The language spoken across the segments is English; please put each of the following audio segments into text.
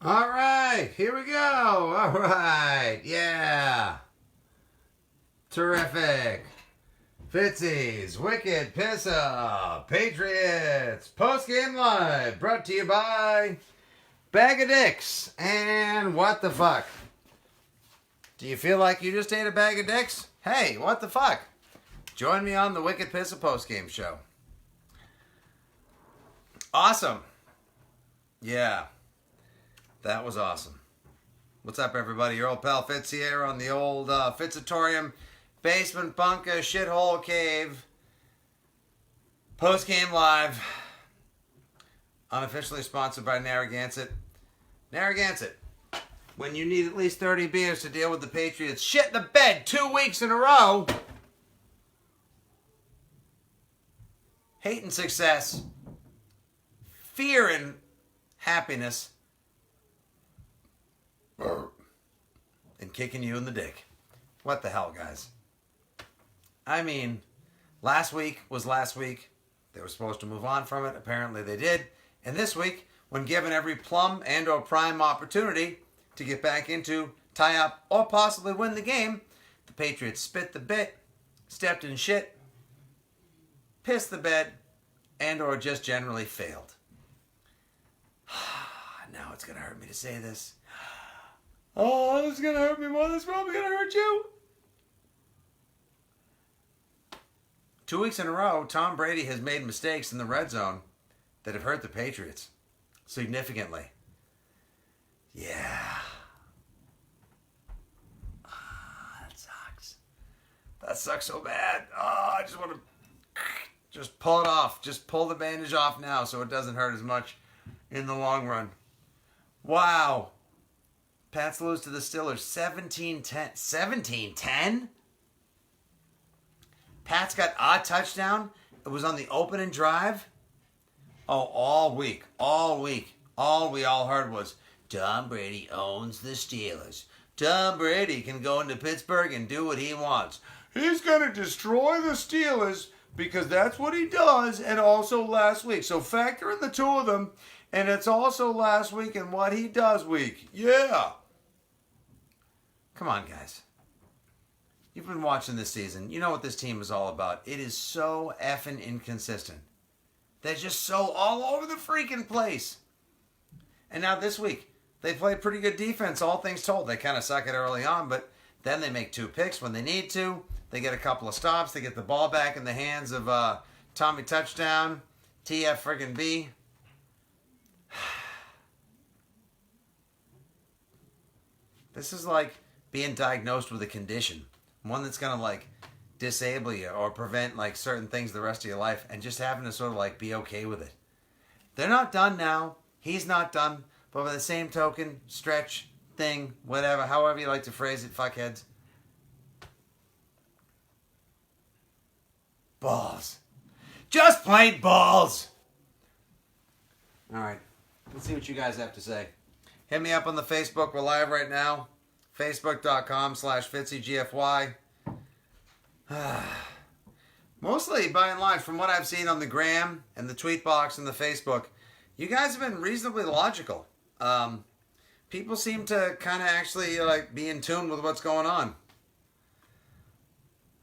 All right, here we go. All right, yeah. Terrific. Fitzy's Wicked Piss Up Patriots Postgame Live brought to you by Bag of Dicks. And what the fuck? Do you feel like you just ate a bag of dicks? Hey, what the fuck? Join me on the Wicked Piss Up Postgame show. Awesome. Yeah. That was awesome. What's up, everybody? Your old pal Fitzy here on the old Fitzatorium basement bunker shithole cave. Post-game live. Unofficially sponsored by Narragansett. Narragansett. When you need at least 30 beers to deal with the Patriots shit in the bed 2 weeks in a row. Hate and success. Fear and happiness. And kicking you in the dick. What the hell, guys? I mean, last week was last week. They were supposed to move on from it. Apparently they did. And this week, when given every plum and or prime opportunity to get back into, tie up, or possibly win the game, the Patriots spit the bit, stepped in shit, pissed the bed, and or just generally failed. Now it's going to hurt me to say this. Oh, this is going to hurt me more than it's probably going to hurt you. 2 weeks in a row, Tom Brady has made mistakes in the red zone that have hurt the Patriots significantly. Yeah. That sucks. That sucks so bad. Oh, I just want to just pull it off. Just pull the bandage off now so it doesn't hurt as much in the long run. Wow. Pats lose to the Steelers 17-10. 17-10? Pats got a touchdown. It was on the opening drive. Oh, all week. All we all heard was, Tom Brady owns the Steelers. Tom Brady can go into Pittsburgh and do what he wants. He's going to destroy the Steelers because that's what he does, and also last week. So factor in the two of them, and it's also last week and what he does week. Yeah. Come on, guys. You've been watching this season. You know what this team is all about. It is so effing inconsistent. They're just so all over the freaking place. And now this week, they play pretty good defense, all things told. They kind of suck it early on, but then they make 2 picks when they need to. They get a couple of stops. They get the ball back in the hands of Tommy Touchdown, TF friggin' B. This is like being diagnosed with a condition. One that's going to like disable you or prevent like certain things the rest of your life, and just having to sort of like be okay with it. They're not done now. He's not done. But by the same token, stretch, thing, whatever, however you like to phrase it, fuckheads. Balls. Just plain balls. All right. Let's see what you guys have to say. Hit me up on the Facebook. We're live right now. Facebook.com/FitzyGFY. Mostly, by and large, from what I've seen on the gram and the tweet box and the Facebook, you guys have been reasonably logical. People seem to kind of actually like be in tune with what's going on.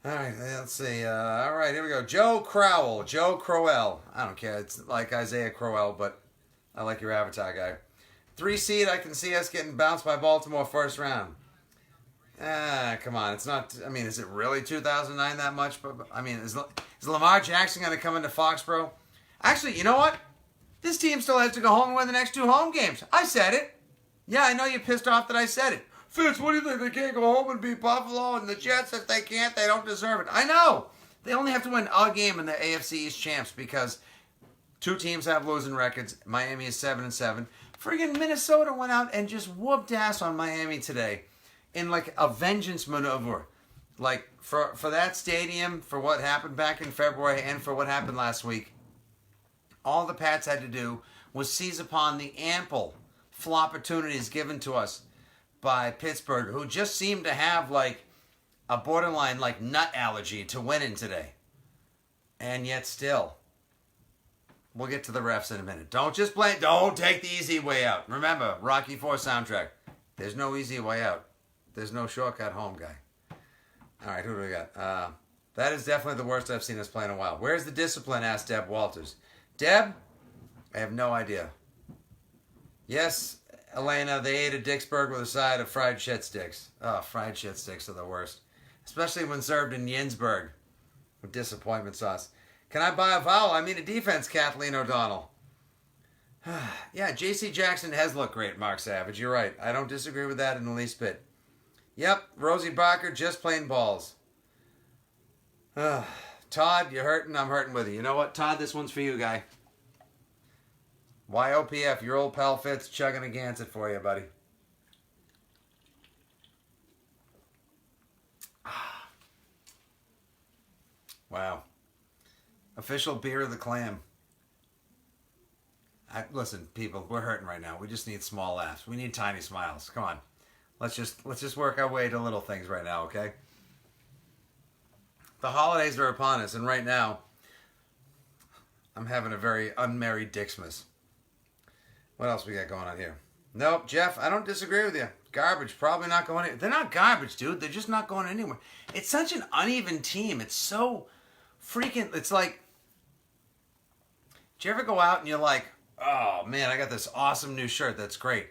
All right, let's see. All right, here we go. Joe Crowell. Joe Crowell. I don't care. It's like Isaiah Crowell, but I like your avatar guy. 3 seed, I can see us getting bounced by Baltimore first round. Come on. It's not, I mean, is it really 2009 that much? But I mean, is Lamar Jackson going to come into Foxborough? Actually, you know what? This team still has to go home and win the next 2 home games. I said it. Yeah, I know you're pissed off that I said it. Fitz, what do you think? They can't go home and beat Buffalo, and the Jets, if they can't, they don't deserve it. I know. They only have to win a game in the AFC East champs because 2 teams have losing records. Miami is 7-7. Friggin' Minnesota went out and just whooped ass on Miami today in like a vengeance maneuver. Like for that stadium, for what happened back in February, and for what happened last week. All the Pats had to do was seize upon the ample opportunities given to us by Pittsburgh, who just seemed to have like a borderline like nut allergy to winning today. And yet still, We'll get to the refs in a minute. Don't just blame. Don't take the easy way out. Remember, Rocky IV soundtrack. There's no easy way out. There's no shortcut home, guy. All right, who do we got? That is definitely the worst I've seen us play in a while. Where's the discipline? Asked Deb Walters. Deb, I have no idea. Yes, Elena, they ate at Dicksburgh with a side of fried shit sticks. Oh, fried shit sticks are the worst. Especially when served in Yinsburg with disappointment sauce. Can I buy a vowel? I mean a defense, Kathleen O'Donnell. Yeah, J.C. Jackson has looked great, Mark Savage. You're right. I don't disagree with that in the least bit. Yep, Rosie Barker, just plain balls. Todd, you're hurting. I'm hurting with you. You know what, Todd? This one's for you, guy. YOPF, your old pal Fitz, chugging a Gansett for you, buddy. Wow. Official beer of the clam. Listen, people, we're hurting right now. We just need small laughs. We need tiny smiles. Come on. Let's just work our way to little things right now, okay? The holidays are upon us, and right now, I'm having a very unmarried Dixmas. What else we got going on here? Nope, Jeff, I don't disagree with you. Garbage, probably not going anywhere. They're not garbage, dude. They're just not going anywhere. It's such an uneven team. It's so freaking... It's like... Do you ever go out and you're like, oh, man, I got this awesome new shirt. That's great.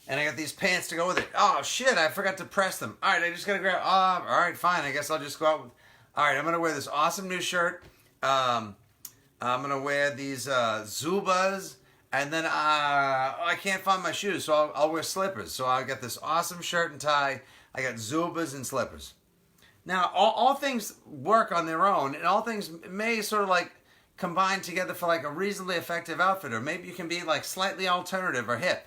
And I got these pants to go with it. Oh, shit, I forgot to press them. All right, I just got to grab... all right, fine. I guess I'll just go out with... All right, I'm going to wear this awesome new shirt. I'm going to wear these Zubas. And then I can't find my shoes, so I'll wear slippers. So I got this awesome shirt and tie. I got Zubas and slippers. Now, all things work on their own, and all things may sort of like combine together for like a reasonably effective outfit, or maybe you can be like slightly alternative or hip.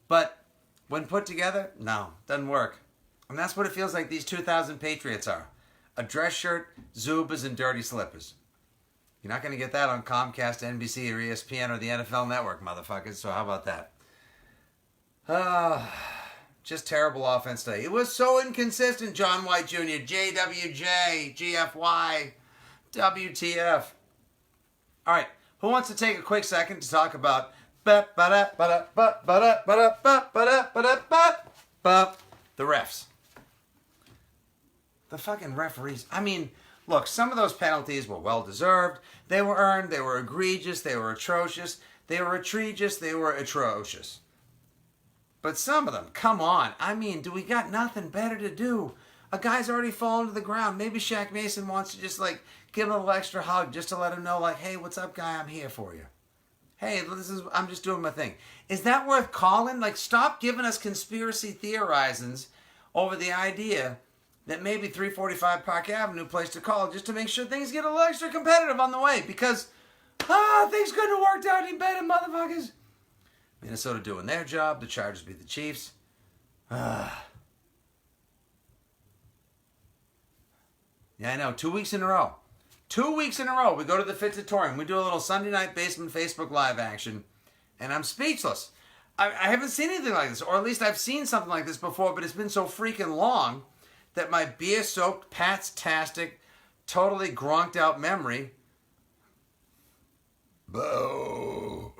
But when put together, no, doesn't work. And that's what it feels like these 2000 Patriots are. A dress shirt, Zubas, and dirty slippers. You're not going to get that on Comcast, NBC, or ESPN, or the NFL Network, motherfuckers. So how about that? Just terrible offense today. It was so inconsistent, John White Jr., JWJ, GFY, WTF. All right, who wants to take a quick second to talk about the refs? The fucking referees. I mean... Look, some of those penalties were well-deserved. They were earned. They were egregious. They were atrocious. They were egregious. They were atrocious. But some of them, come on. I mean, do we got nothing better to do? A guy's already fallen to the ground. Maybe Shaq Mason wants to just, like, give him a little extra hug just to let him know, like, hey, what's up, guy? I'm here for you. Hey, I'm just doing my thing. Is that worth calling? Like, stop giving us conspiracy theorizings over the idea that maybe 345 Park Avenue place to call just to make sure things get a little extra competitive on the way. Because, things couldn't have worked out any better, motherfuckers. Minnesota doing their job. The Chargers beat the Chiefs. Yeah, I know. 2 weeks in a row. 2 weeks in a row. We go to the Fitzatorium. We do a little Sunday night basement Facebook Live action. And I'm speechless. I haven't seen anything like this. Or at least I've seen something like this before, but it's been so freaking long that my beer-soaked, Pats-tastic, totally gronked-out memory... Boo!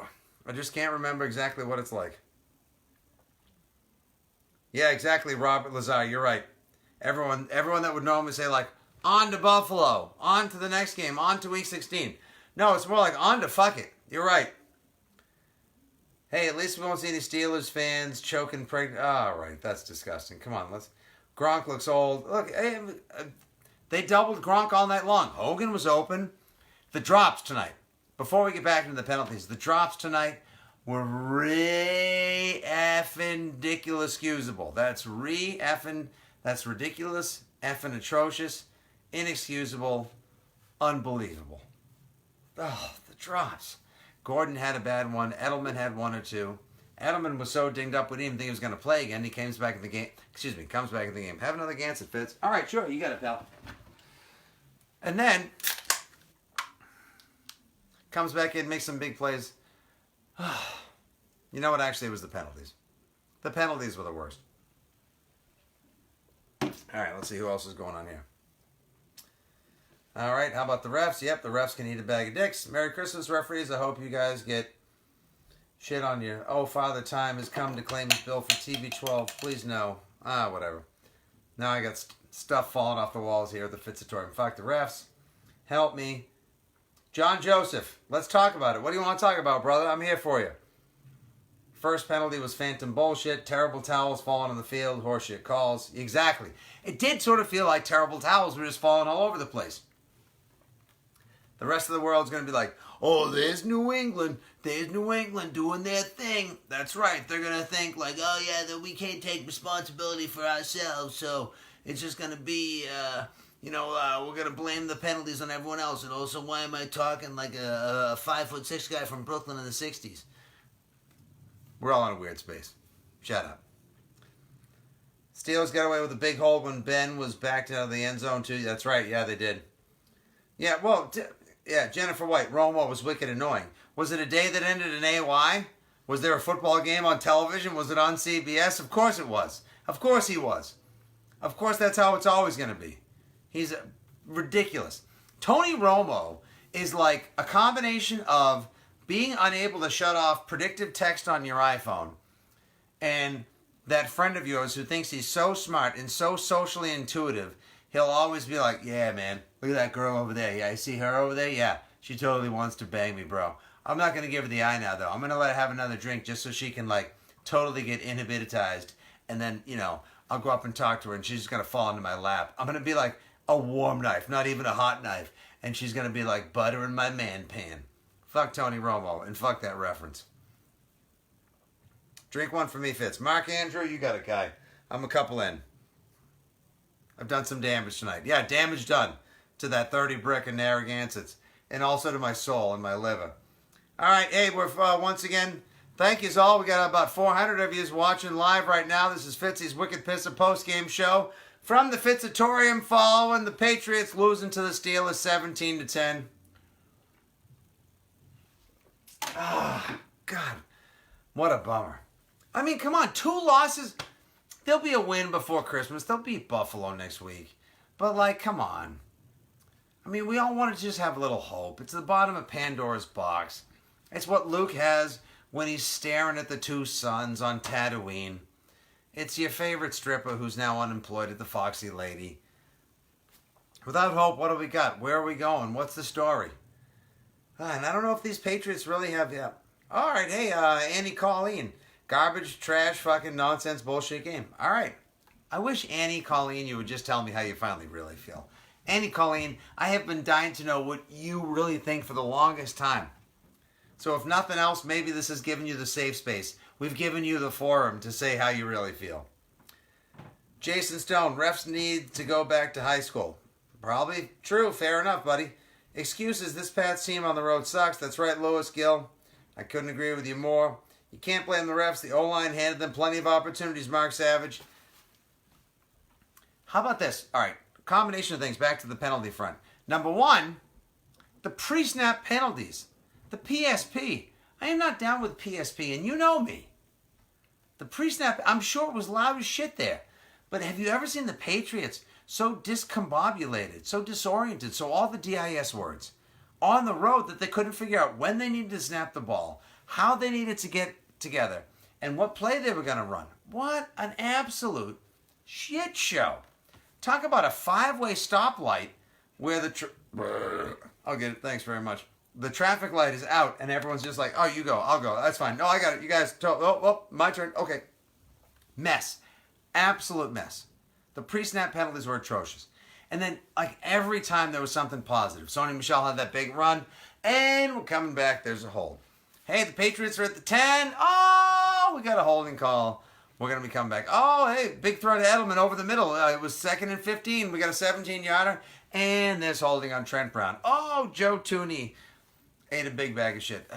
I just can't remember exactly what it's like. Yeah, exactly, Robert Lazar. You're right. Everyone that would normally say, like, on to Buffalo, on to the next game, on to Week 16. No, it's more like, on to fuck it. You're right. Hey, at least we won't see any Steelers fans choking pregnant... Oh, right, that's disgusting. Come on, let's... Gronk looks old. Look, they doubled Gronk all night long. Hogan was open. The drops tonight. Before we get back into the penalties, the drops tonight were re-effing ridiculous-excusable. That's that's ridiculous, effing atrocious, inexcusable, unbelievable. Oh, the drops. Gordon had a bad one. Edelman had one or two. Edelman was so dinged up we didn't even think he was going to play again. He comes back in the game. Comes back in the game. Have another Gansett, Fitz. All right, sure, you got it, pal. And then comes back in, makes some big plays. You know what? Actually, it was the penalties. The penalties were the worst. All right, let's see who else is going on here. All right, how about the refs? Yep, the refs can eat a bag of dicks. Merry Christmas, referees. I hope you guys get shit on you. Oh, Father Time has come to claim his bill for TB12. Please no. Whatever. Now I got stuff falling off the walls here at the Fitzatorium. Fuck the refs. Help me. John Joseph, let's talk about it. What do you want to talk about, brother? I'm here for you. First penalty was phantom bullshit. Terrible towels falling on the field. Horseshit calls. Exactly. It did sort of feel like terrible towels were just falling all over the place. The rest of the world's going to be like, oh, there's New England. There's New England doing their thing. That's right. They're going to think like, oh, yeah, that we can't take responsibility for ourselves. So it's just going to be, we're going to blame the penalties on everyone else. And also, why am I talking like a 5'6" guy from Brooklyn in the 60s? We're all in a weird space. Shut up. Steelers got away with a big hold when Ben was backed out of the end zone, too. That's right. Yeah, they did. Yeah, well, Jennifer White, Romo was wicked annoying. Was it a day that ended in AY? Was there a football game on television? Was it on CBS? Of course it was. Of course he was. Of course that's how it's always going to be. He's ridiculous. Tony Romo is like a combination of being unable to shut off predictive text on your iPhone and that friend of yours who thinks he's so smart and so socially intuitive, he'll always be like, yeah, man, look at that girl over there. Yeah, I see her over there. Yeah, she totally wants to bang me, bro. I'm not going to give her the eye now, though. I'm going to let her have another drink just so she can, like, totally get inhibitized. And then, I'll go up and talk to her, and she's just going to fall into my lap. I'm going to be like a warm knife, not even a hot knife. And she's going to be like butter in my man pan. Fuck Tony Romo, and fuck that reference. Drink one for me, Fitz. Mark Andrew, you got it, guy. I'm a couple in. I've done some damage tonight. Yeah, damage done to that 30 brick in Narragansett, and also to my soul and my liver. All right, hey, we're once again, thank yous all. We got about 400 of yous watching live right now. This is Fitzy's Wicked Pisser post-game show from the Fitzatorium following the Patriots losing to the Steelers 17-10. Ah, God, what a bummer. I mean, come on, 2 losses. There'll be a win before Christmas. They'll beat Buffalo next week. But, like, come on. I mean, we all want to just have a little hope. It's the bottom of Pandora's box. It's what Luke has when he's staring at the 2 suns on Tatooine. It's your favorite stripper who's now unemployed at the Foxy Lady. Without hope, what do we got? Where are we going? What's the story? And I don't know if these Patriots really have... Yeah. All right, hey, Annie Colleen. Garbage, trash, fucking nonsense, bullshit game. All right. I wish Annie Colleen, you would just tell me how you finally really feel. Annie Colleen, I have been dying to know what you really think for the longest time. So if nothing else, maybe this has given you the safe space. We've given you the forum to say how you really feel. Jason Stone, refs need to go back to high school. Probably true. Fair enough, buddy. Excuses, this Pats team on the road sucks. That's right, Lewis Gill. I couldn't agree with you more. You can't blame the refs. The O-line handed them plenty of opportunities, Mark Savage. How about this? All right, combination of things. Back to the penalty front. Number one, the pre-snap penalties. The PSP. I am not down with PSP, and you know me. The pre-snap, I'm sure it was loud as shit there. But have you ever seen the Patriots so discombobulated, so disoriented, so all the DIS words, on the road that they couldn't figure out when they needed to snap the ball, how they needed to get together, and what play they were going to run. What an absolute shit show. Talk about a 5-way stoplight where I'll get it. Thanks very much. The traffic light is out, and everyone's just like, oh, you go. I'll go. That's fine. No, I got it. You guys, my turn. Okay. Mess. Absolute mess. The pre-snap penalties were atrocious. And then, like, every time there was something positive. Sony Michel had that big run, and we're coming back. There's a hold. Hey, the Patriots are at the 10. Oh, we got a holding call. We're going to be coming back. Oh, hey, big throw to Edelman over the middle. It was 2nd and 15. We got a 17-yarder, and there's holding on Trent Brown. Oh, Joe Tooney ate a big bag of shit.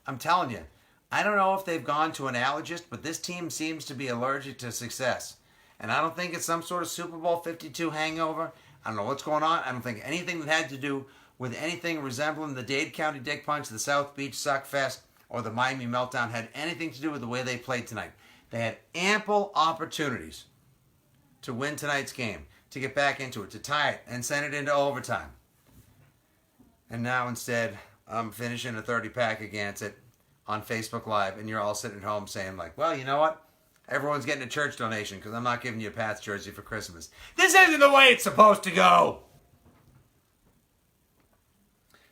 I'm telling you, I don't know if they've gone to an allergist, but this team seems to be allergic to success. And I don't think it's some sort of Super Bowl 52 hangover. I don't know what's going on. I don't think anything that had to do with anything resembling the Dade County Dick Punch, the South Beach Suck Fest, or the Miami Meltdown had anything to do with the way they played tonight. They had ample opportunities to win tonight's game. to get back into it, to tie it and send it into overtime. And now instead, I'm finishing a 30-pack against it on Facebook Live, and you're all sitting at home saying, like, well, you know what? Everyone's getting a church donation because I'm not giving you a Pats jersey for Christmas. This isn't the way it's supposed to go!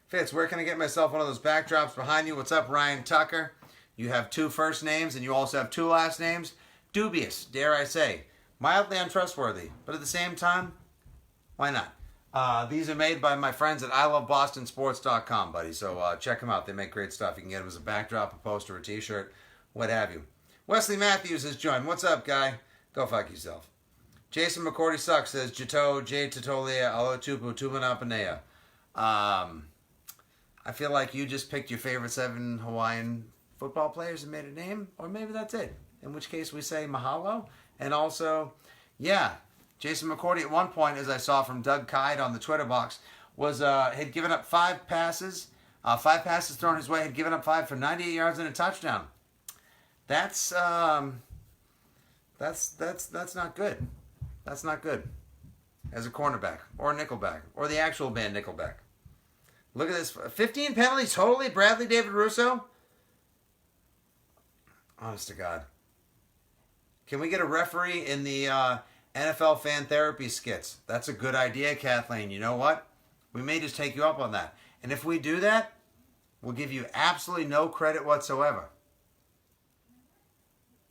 Fitz, where can I get myself one of those backdrops behind you? What's up, Ryan Tucker? You have 2 first names, and you also have 2 last names. Dubious, dare I say. Mildly untrustworthy, but at the same time, why not? These are made by my friends at ilovebostonsports.com, buddy. So check them out. They make great stuff. You can get them as a backdrop, a poster, a t-shirt, what have you. Wesley Matthews has joined. What's up, guy? Go fuck yourself. Jason McCourty sucks, says Jato, J Tatolia, Alotupu, Tumanapanea. I feel like you just picked your favorite 7 Hawaiian football players and made a name, or maybe that's it. In which case we say mahalo. And also, yeah, Jason McCourty at one point, as I saw from Doug Kide on the Twitter box, was had given up 5 passes. 5 passes thrown his way, had given up 5 for 98 yards and a touchdown. That's not good. That's not good. As a cornerback or a nickelback or the actual band Nickelback. Look at this. 15 penalties totally. Bradley David Russo. Honest to God. Can we get a referee in the NFL fan therapy skits? That's a good idea, Kathleen. You know what? We may just take you up on that. And if we do that, we'll give you absolutely no credit whatsoever.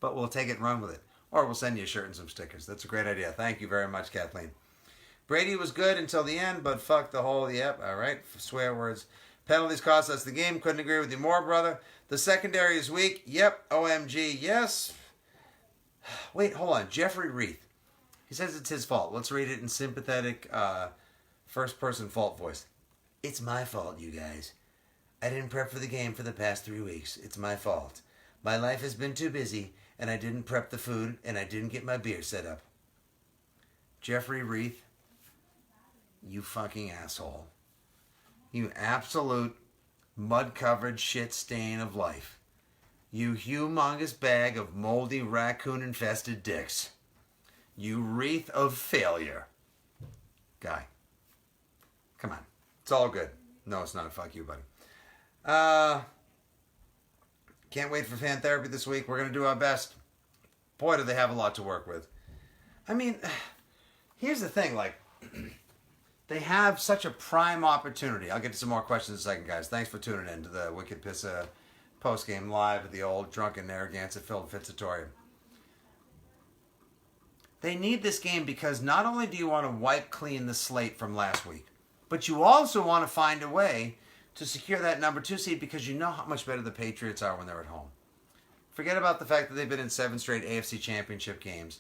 But we'll take it and run with it. Or we'll send you a shirt and some stickers. That's a great idea. Thank you very much, Kathleen. Brady was good until the end, but fuck the whole, yep, all right, swear words. Penalties cost us the game. Couldn't agree with you more, brother. The secondary is weak. Yep, OMG, yes. Wait, hold on. Jeffrey Reith. He says it's his fault. Let's read it in sympathetic first-person fault voice. It's my fault, you guys. I didn't prep for the game for the past 3 weeks. It's my fault. My life has been too busy, and I didn't prep the food, and I didn't get my beer set up. Jeffrey Reith, you fucking asshole. You absolute mud-covered shit stain of life. You humongous bag of moldy raccoon-infested dicks. You wreath of failure. Guy. Come on. It's all good. No, it's not. Fuck you, buddy. Can't wait for fan therapy this week. We're going to do our best. Boy, do they have a lot to work with. I mean, here's the thing, like, they have such a prime opportunity. I'll get to some more questions in a second, guys. Thanks for tuning in to the Wicked Pissa Postgame Live at the old drunken Narragansett-filled Fitzatorium. They need this game because not only do you want to wipe clean the slate from last week, but you also want to find a way to secure that number 2 seed because you know how much better the Patriots are when they're at home. Forget about the fact that they've been in 7 straight AFC Championship games.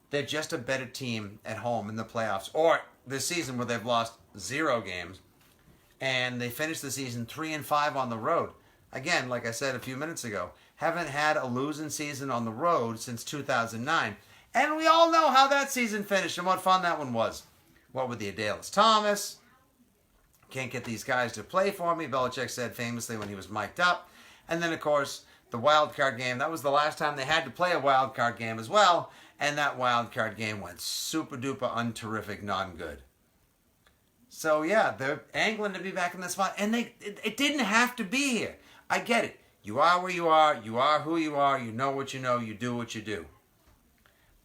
They're just a better team at home in the playoffs. Or this season where they've lost 0 games. And they finished the season 3-5 on the road. Again, like I said a few minutes ago, haven't had a losing season on the road since 2009. And we all know how that season finished and what fun that one was. What with the Adales Thomas? Can't get these guys to play for me, Belichick said famously when he was mic'd up. And then, of course, the wild card game. That was the last time they had to play a wild card game as well. And that wild card game went super duper unterrific, non-good. So yeah, they're angling to be back in the spot. And it didn't have to be here. I get it. You are where you are. You are who you are. You know what you know. You do what you do.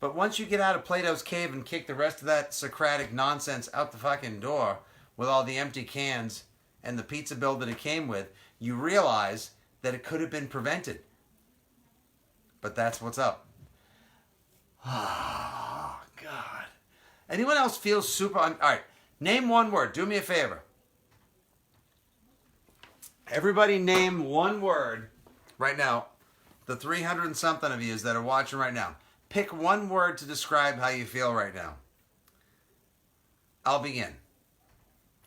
But once you get out of Plato's cave and kick the rest of that Socratic nonsense out the fucking door with all the empty cans and the pizza bill that it came with, you realize that it could have been prevented. But that's what's up. Oh, God. Anyone else feel super... All right, name one word. Do me a favor. Everybody name one word right now. The 300 and something of you that are watching right now. Pick one word to describe how you feel right now. I'll begin.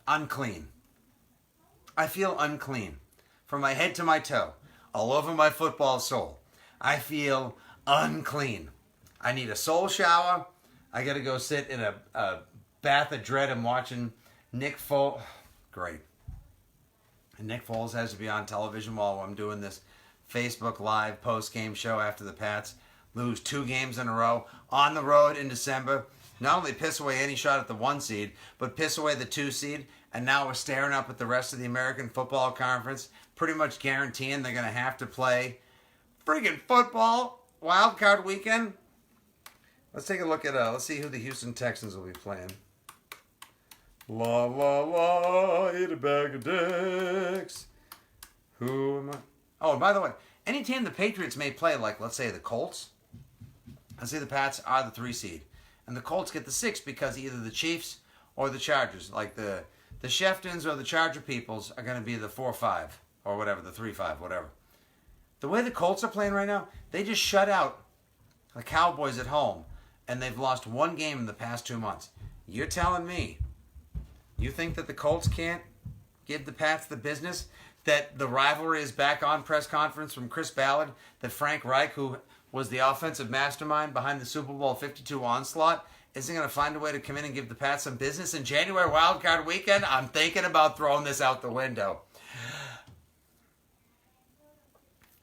Unclean. I feel unclean. From my head to my toe. All over my football soul. I feel unclean. I need a soul shower. I got to go sit in a bath of dread and watching Nick Foles. Great. And Nick Foles has to be on television while I'm doing this Facebook Live post-game show after the Pats lose 2 games in a row on the road in December. not only piss away any shot at the 1 seed, but piss away the 2 seed, and now we're staring up at the rest of the American Football Conference, pretty much guaranteeing they're going to have to play friggin' football wild card weekend. Let's take a look at, let's see who the Houston Texans will be playing. La, la, la, eat a bag of dicks. Who am I? Oh, and by the way, any team the Patriots may play, like, let's say the Colts, let's say the Pats are the 3 seed, and the Colts get the 6 because either the Chiefs or the Chargers, like the Sheftons or the Charger peoples, are going to be the 4-5 or whatever, the 3-5, whatever. The way the Colts are playing right now, they just shut out the Cowboys at home, and they've lost 1 game in the past 2 months. You're telling me you think that the Colts can't give the Pats the business? That the rivalry is back on? Press conference from Chris Ballard that Frank Reich, who was the offensive mastermind behind the Super Bowl 52 onslaught, isn't going to find a way to come in and give the Pats some business in January wildcard weekend? I'm thinking about throwing this out the window.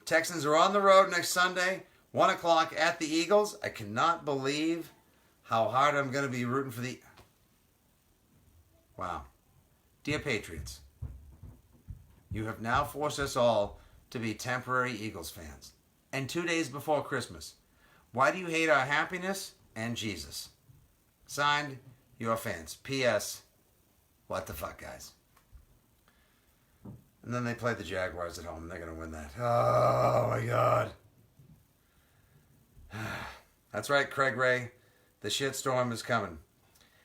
Texans are on the road next Sunday, 1 o'clock at the Eagles. I cannot believe how hard I'm going to be rooting for the... Wow. Dear Patriots, you have now forced us all to be temporary Eagles fans. And 2 days before Christmas. Why do you hate our happiness and Jesus? Signed, your fans. P.S. What the fuck, guys? And then they play the Jaguars at home. They're going to win that. Oh, my God. That's right, Craig Ray. The shitstorm is coming.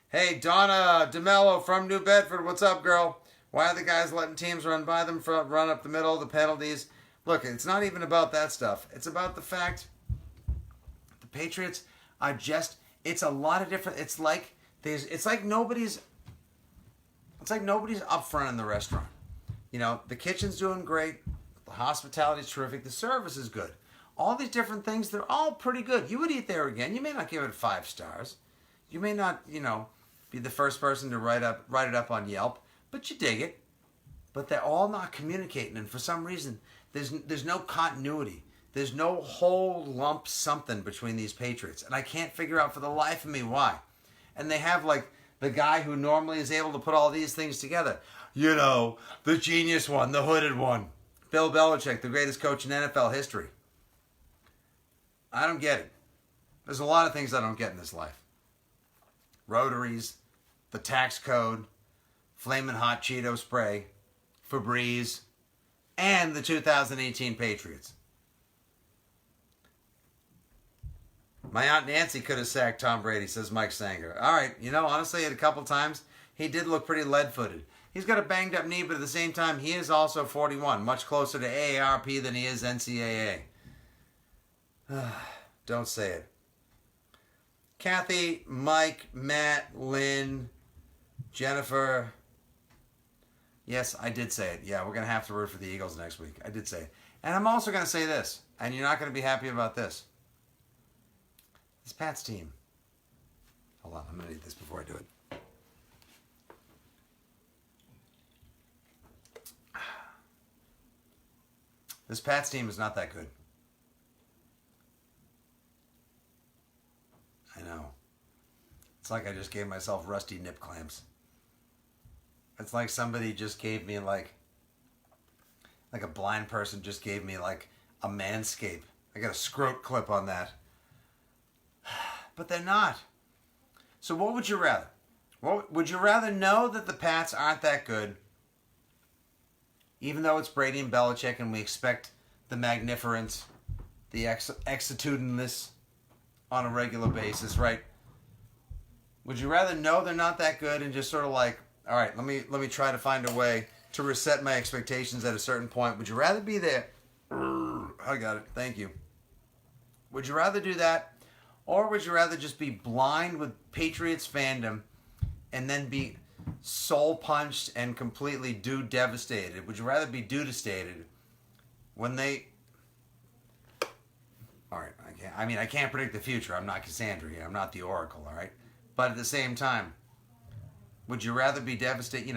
Hey, Donna DeMello from New Bedford. What's up, girl? Why are the guys letting teams run by them, run up the middle, the penalties? Look, it's not even about that stuff. It's about the fact the Patriots are just... It's a lot of different... It's like nobody's up front in the restaurant. You know, the kitchen's doing great. The hospitality's terrific. The service is good. All these different things, they're all pretty good. You would eat there again. You may not give it 5 stars. You may not, be the first person to write it up on Yelp, but you dig it. But they're all not communicating, and for some reason, there's no continuity. There's no whole lump something between these Patriots, and I can't figure out for the life of me why. And they have, like, the guy who normally is able to put all these things together. The genius one, the hooded one. Bill Belichick, the greatest coach in NFL history. I don't get it. There's a lot of things I don't get in this life. Rotaries, the tax code, Flamin' Hot Cheeto spray, Febreze, and the 2018 Patriots. My Aunt Nancy could have sacked Tom Brady, says Mike Sanger. All right, honestly, at a couple times, he did look pretty lead-footed. He's got a banged-up knee, but at the same time, he is also 41, much closer to AARP than he is NCAA. Don't say it. Kathy, Mike, Matt, Lynn, Jennifer. Yes, I did say it. Yeah, we're going to have to root for the Eagles next week. I did say it. And I'm also going to say this, and you're not going to be happy about this. This Pats team. Hold on, I'm going to eat this before I do it. This Pats team is not that good. I know. It's like I just gave myself rusty nip clamps. It's like somebody just gave me like a blind person just gave me like a manscape. I got a scrote clip on that. But they're not. So what would you rather? Would you rather know that the Pats aren't that good, even though it's Brady and Belichick and we expect the magniference, the exitudinous on a regular basis, right? Would you rather know they're not that good and just sort of like, all right, let me try to find a way to reset my expectations at a certain point? Would you rather be there? I got it. Thank you. Would you rather do that? Or would you rather just be blind with Patriots fandom and then be soul punched and completely devastated? Would you rather be devastated when they... All right, I can't predict the future. I'm not Cassandra here. I'm not the Oracle, all right? But at the same time, would you rather be devastated,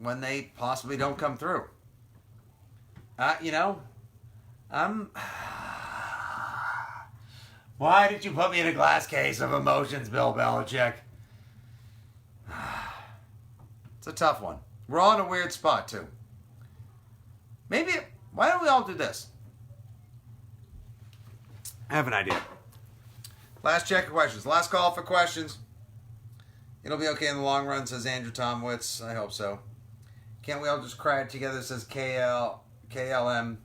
when they possibly don't come through? Why did you put me in a glass case of emotions, Bill Belichick? It's a tough one. We're all in a weird spot, too. Maybe, why don't we all do this? I have an idea. Last check of questions. Last call for questions. It'll be okay in the long run, says Andrew Tomwitz. I hope so. Can't we all just cry it together, says KLM.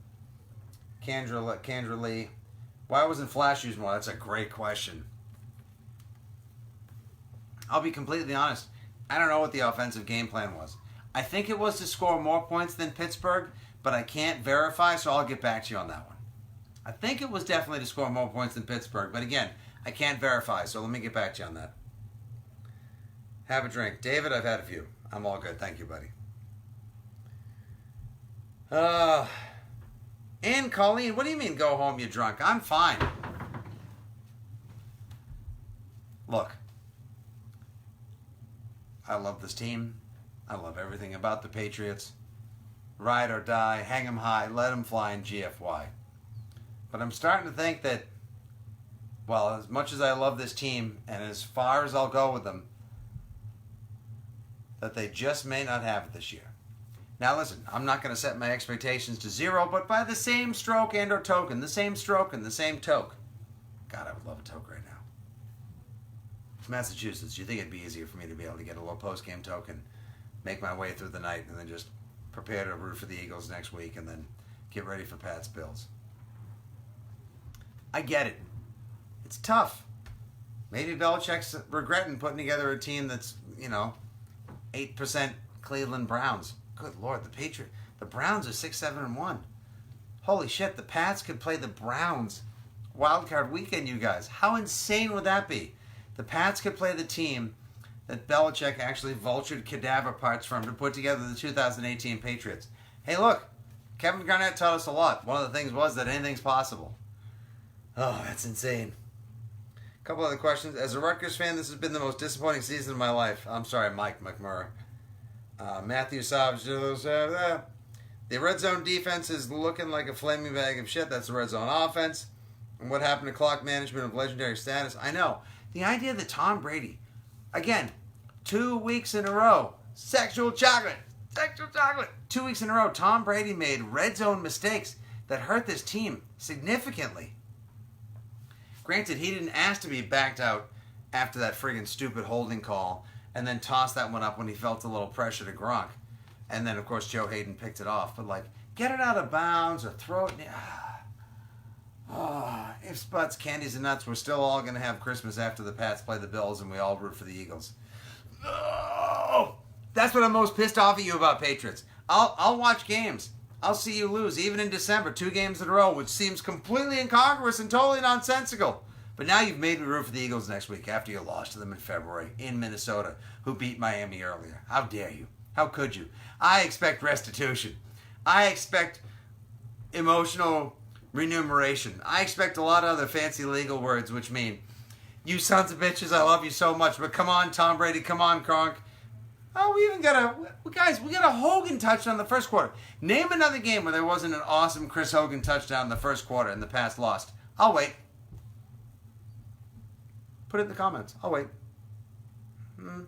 Kendra Lee. Why wasn't Flash used more? That's a great question. I'll be completely honest. I don't know what the offensive game plan was. I think it was to score more points than Pittsburgh, but I can't verify, so I'll get back to you on that one. I think it was definitely to score more points than Pittsburgh, but again, I can't verify, so let me get back to you on that. Have a drink. David, I've had a few. I'm all good. Thank you, buddy. And Colleen, what do you mean go home, you drunk? I'm fine. Look, I love this team. I love everything about the Patriots. Ride or die, hang 'em high, let 'em fly in GFY. But I'm starting to think that, well, as much as I love this team and as far as I'll go with them, that they just may not have it this year. Now listen, I'm not going to set my expectations to 0, but by the same stroke and or token, the same stroke and the same toke. God, I would love a toke right now. It's Massachusetts. Do you think it'd be easier for me to be able to get a little post-game token, make my way through the night, and then just prepare to root for the Eagles next week and then get ready for Pat's Bills? I get it. It's tough. Maybe Belichick's regretting putting together a team that's, 8% Cleveland Browns. Good Lord, the Browns are 6-7-1. Holy shit, the Pats could play the Browns wild card weekend, you guys. How insane would that be? The Pats could play the team that Belichick actually vultured cadaver parts from to put together the 2018 Patriots. Hey, look, Kevin Garnett taught us a lot. One of the things was that anything's possible. Oh, that's insane. A couple other questions. As a Rutgers fan, this has been the most disappointing season of my life. I'm sorry, Mike McMurray. Matthew Savage. The red zone defense is looking like a flaming bag of shit. That's the red zone offense. And what happened to clock management of legendary status? I know. The idea that Tom Brady, again, 2 weeks in a row, sexual chocolate. 2 weeks in a row, Tom Brady made red zone mistakes that hurt this team significantly. Granted, he didn't ask to be backed out after that friggin' stupid holding call and then tossed that one up when he felt a little pressure to Gronk. And then, of course, Joe Hayden picked it off. But, get it out of bounds or throw it... ifs, buts, candies, and nuts, we're still all going to have Christmas after the Pats play the Bills and we all root for the Eagles. No! That's what I'm most pissed off at you about, Patriots. I'll watch games. I'll see you lose, even in December, 2 games in a row, which seems completely incongruous and totally nonsensical. But now you've made me root for the Eagles next week after you lost to them in February in Minnesota, who beat Miami earlier. How dare you? How could you? I expect restitution. I expect emotional remuneration. I expect a lot of other fancy legal words, which mean, you sons of bitches, I love you so much, but come on, Tom Brady, come on, Gronk. Oh, we even got we got a Hogan touchdown in the first quarter. Name another game where there wasn't an awesome Chris Hogan touchdown in the first quarter and the Pats lost. I'll wait. Put it in the comments. I'll wait. All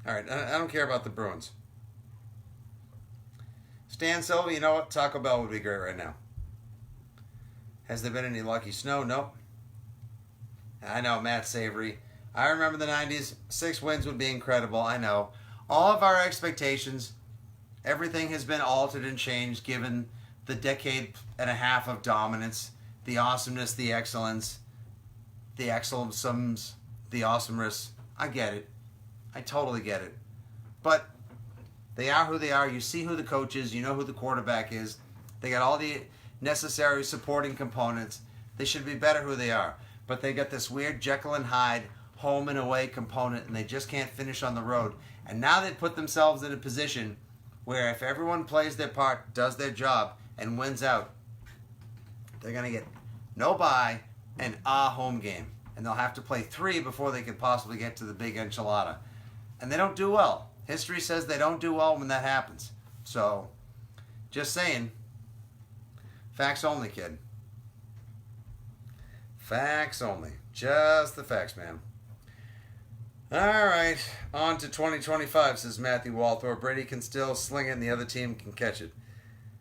right, I don't care about the Bruins. Stan Silva, you know what? Taco Bell would be great right now. Has there been any lucky snow? Nope. I know, Matt Savory. I remember the 90s. 6 wins would be incredible. I know. All of our expectations, everything has been altered and changed given the decade and a half of dominance, the awesomeness, the excellence, the excellences, the awesomeness. I get it. I totally get it. But they are who they are. You see who the coach is. You know who the quarterback is. They got all the necessary supporting components. They should be better who they are. But they got this weird Jekyll and Hyde home and away component, and they just can't finish on the road. And now they've put themselves in a position where if everyone plays their part, does their job, and wins out, they're going to get no bye and a home game. And they'll have to play 3 before they could possibly get to the big enchilada. And they don't do well. History says they don't do well when that happens. So, just saying. Facts only, kid. Facts only. Just the facts, man. All right, on to 2025, says Matthew Walthorpe. Brady can still sling it and the other team can catch it.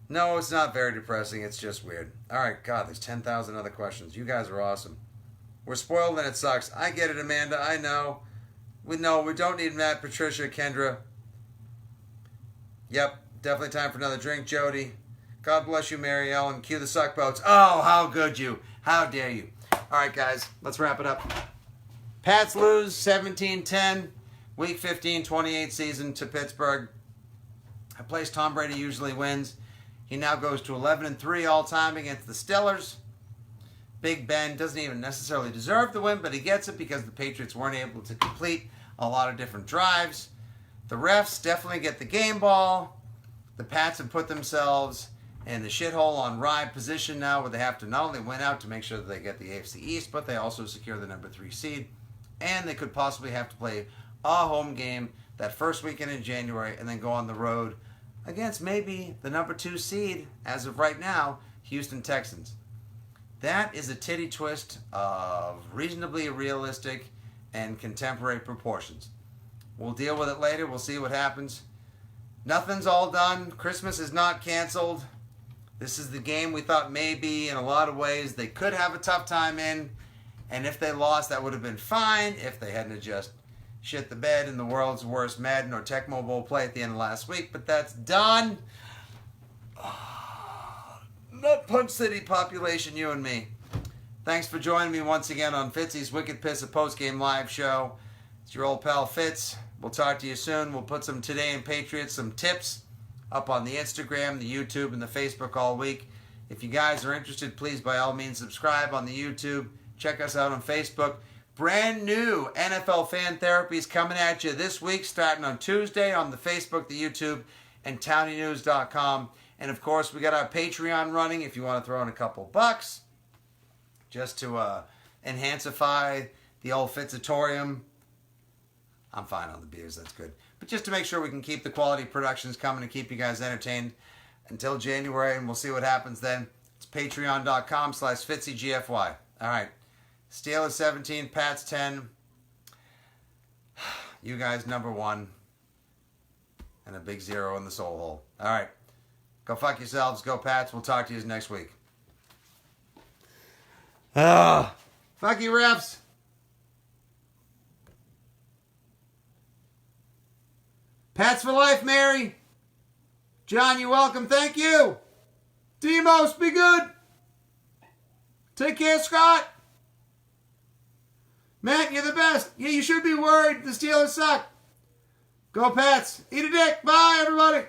No, it's not very depressing. It's just weird. All right, God, there's 10,000 other questions. You guys are awesome. We're spoiled and it sucks. I get it, Amanda. I know. We don't need Matt, Patricia, Kendra. Yep, definitely time for another drink, Jody. God bless you, Mary Ellen. Cue the suck boats. Oh, how good you. How dare you. All right, guys, let's wrap it up. Pats lose 17-10, Week 15, 28 season to Pittsburgh. A place Tom Brady usually wins. He now goes to 11-3 all-time against the Steelers. Big Ben doesn't even necessarily deserve the win, but he gets it because the Patriots weren't able to complete a lot of different drives. The refs definitely get the game ball. The Pats have put themselves in the shithole on ride position now, where they have to not only win out to make sure that they get the AFC East, but they also secure the number 3 seed. And they could possibly have to play a home game that first weekend in January and then go on the road against maybe the number 2 seed, as of right now, Houston Texans. That is a titty twist of reasonably realistic and contemporary proportions. We'll deal with it later. We'll see what happens. Nothing's all done. Christmas is not canceled. This is the game we thought maybe in a lot of ways they could have a tough time in. And if they lost, that would have been fine if they hadn't just shit the bed in the world's worst Madden or Tecmo Bowl play at the end of last week. But that's done. Nut Punch City population, you and me. Thanks for joining me once again on Fitzy's Wicked Piss, a post-game live show. It's your old pal Fitz. We'll talk to you soon. We'll put some Today in Patriots, some tips up on the Instagram, the YouTube, and the Facebook all week. If you guys are interested, please by all means subscribe on the YouTube. Check us out on Facebook. Brand new NFL Fan Therapy is coming at you this week, starting on Tuesday on the Facebook, the YouTube, and townienews.com. And of course, we got our Patreon running if you want to throw in a couple bucks just to enhancify the old Fitzatorium. I'm fine on the beers, that's good. But just to make sure we can keep the quality productions coming and keep you guys entertained until January, and we'll see what happens then. It's patreon.com/FitzyGFY. All right. Steelers 17, Pats 10. You guys number 1. And a big 0 in the soul hole. All right. Go fuck yourselves. Go Pats. We'll talk to you next week. Fuck you, refs. Pats for life, Mary. John, you're welcome. Thank you. Demos, be good. Take care, Scott. Matt, you're the best. Yeah, you should be worried. The Steelers suck. Go Pats. Eat a dick. Bye, everybody.